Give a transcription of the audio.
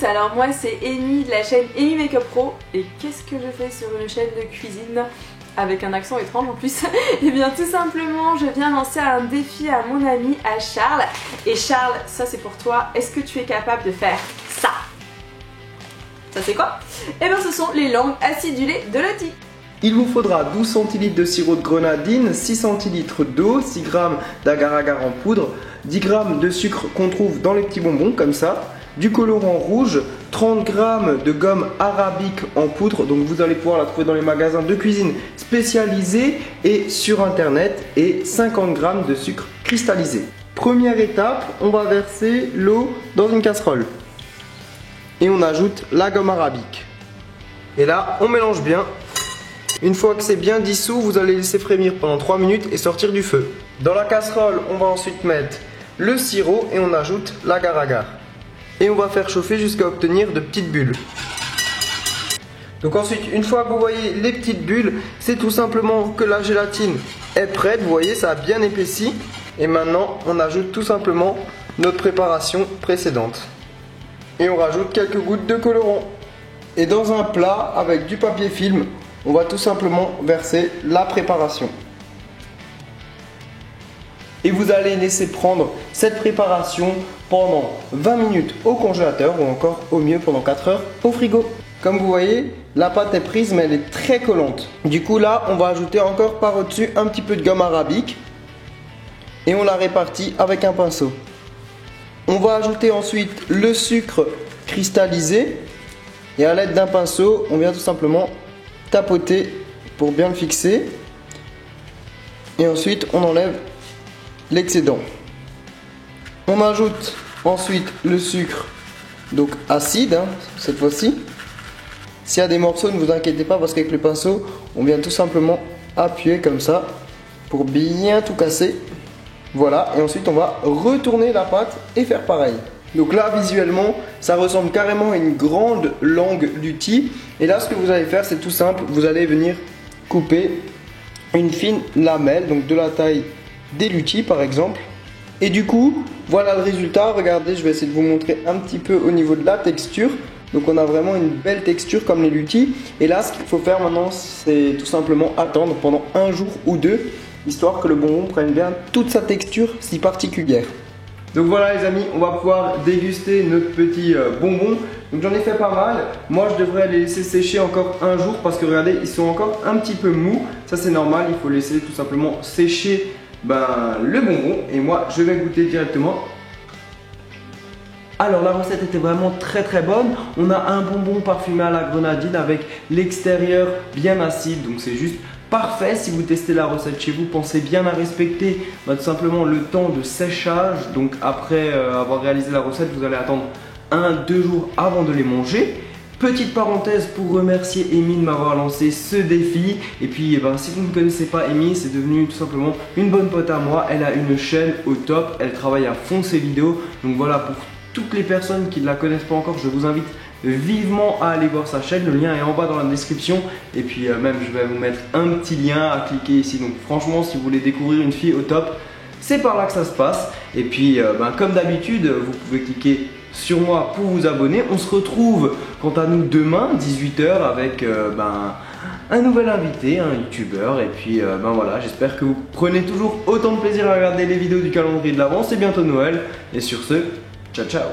alors moi c'est Amy de la chaîne Amy Makeup Pro. Et qu'est-ce que je fais sur une chaîne de cuisine avec un accent étrange en plus? Et bien tout simplement je viens lancer un défi à mon ami, à Charles. Et Charles, ça c'est pour toi, est-ce que tu es capable de faire ça? Ça c'est quoi? Et bien ce sont les langues acidulées de Lottie. Il vous faudra 12 centilitres de sirop de grenadine, 6 centilitres d'eau, 6 g d'agar-agar en poudre, 10 g de sucre qu'on trouve dans les petits bonbons comme ça, du colorant rouge, 30 g de gomme arabique en poudre, donc vous allez pouvoir la trouver dans les magasins de cuisine spécialisés et sur internet, et 50 g de sucre cristallisé. Première étape, on va verser l'eau dans une casserole et on ajoute la gomme arabique. Et là, on mélange bien. Une fois que c'est bien dissous, vous allez laisser frémir pendant 3 minutes et sortir du feu. Dans la casserole, on va ensuite mettre le sirop et on ajoute l'agar-agar. Et on va faire chauffer jusqu'à obtenir de petites bulles. Donc ensuite, une fois que vous voyez les petites bulles, c'est tout simplement que la gélatine est prête. Vous voyez, ça a bien épaissi. Et maintenant, on ajoute tout simplement notre préparation précédente. Et on rajoute quelques gouttes de colorant. Et dans un plat avec du papier film, on va tout simplement verser la préparation. Et vous allez laisser prendre cette préparation pendant 20 minutes au congélateur ou encore au mieux pendant 4 heures au frigo. Comme vous voyez, la pâte est prise mais elle est très collante. Du coup là, on va ajouter encore par au-dessus un petit peu de gomme arabique et on la répartit avec un pinceau. On va ajouter ensuite le sucre cristallisé et à l'aide d'un pinceau, on vient tout simplement tapoter pour bien le fixer et ensuite on enlève l'excédent. On ajoute ensuite le sucre, donc acide cette fois-ci. S'il y a des morceaux, ne vous inquiétez pas parce qu'avec le pinceau on vient tout simplement appuyer comme ça pour bien tout casser. Voilà, et ensuite on va retourner la pâte et faire pareil. Donc là visuellement ça ressemble carrément à une grande langue Lottie. Et là ce que vous allez faire c'est tout simple, vous allez venir couper une fine lamelle, donc de la taille des Lottie par exemple. Et du coup voilà le résultat, regardez, je vais essayer de vous montrer un petit peu au niveau de la texture. Donc on a vraiment une belle texture comme les Lottie. Et là ce qu'il faut faire maintenant c'est tout simplement attendre pendant un jour ou deux, histoire que le bonbon prenne bien toute sa texture si particulière. Donc voilà les amis, on va pouvoir déguster notre petit bonbon. Donc j'en ai fait pas mal. Moi je devrais les laisser sécher encore un jour parce que regardez, ils sont encore un petit peu mous. Ça c'est normal, il faut laisser tout simplement sécher le bonbon. Et moi je vais goûter directement. Alors la recette était vraiment très bonne. On a un bonbon parfumé à la grenadine avec l'extérieur bien acide. Donc c'est juste parfait. Si vous testez la recette chez vous, pensez bien à respecter tout simplement le temps de séchage. Donc après avoir réalisé la recette, vous allez attendre 1-2 jours avant de les manger. Petite parenthèse pour remercier Amy de m'avoir lancé ce défi. Et puis si vous ne connaissez pas Amy, c'est devenu tout simplement une bonne pote à moi. Elle a une chaîne au top, elle travaille à fond ses vidéos. Donc voilà, pour toutes les personnes qui ne la connaissent pas encore, je vous invite vivement à aller voir sa chaîne. Le lien est en bas dans la description. Et puis même je vais vous mettre un petit lien à cliquer ici. Donc franchement si vous voulez découvrir une fille au top, c'est par là que ça se passe. Et puis comme d'habitude, vous pouvez cliquer sur moi pour vous abonner. On se retrouve quant à nous demain 18 h avec un nouvel invité, un youtubeur. Et puis voilà, j'espère que vous prenez toujours autant de plaisir à regarder les vidéos du calendrier de l'avant. C'est bientôt Noël. Et sur ce, ciao ciao.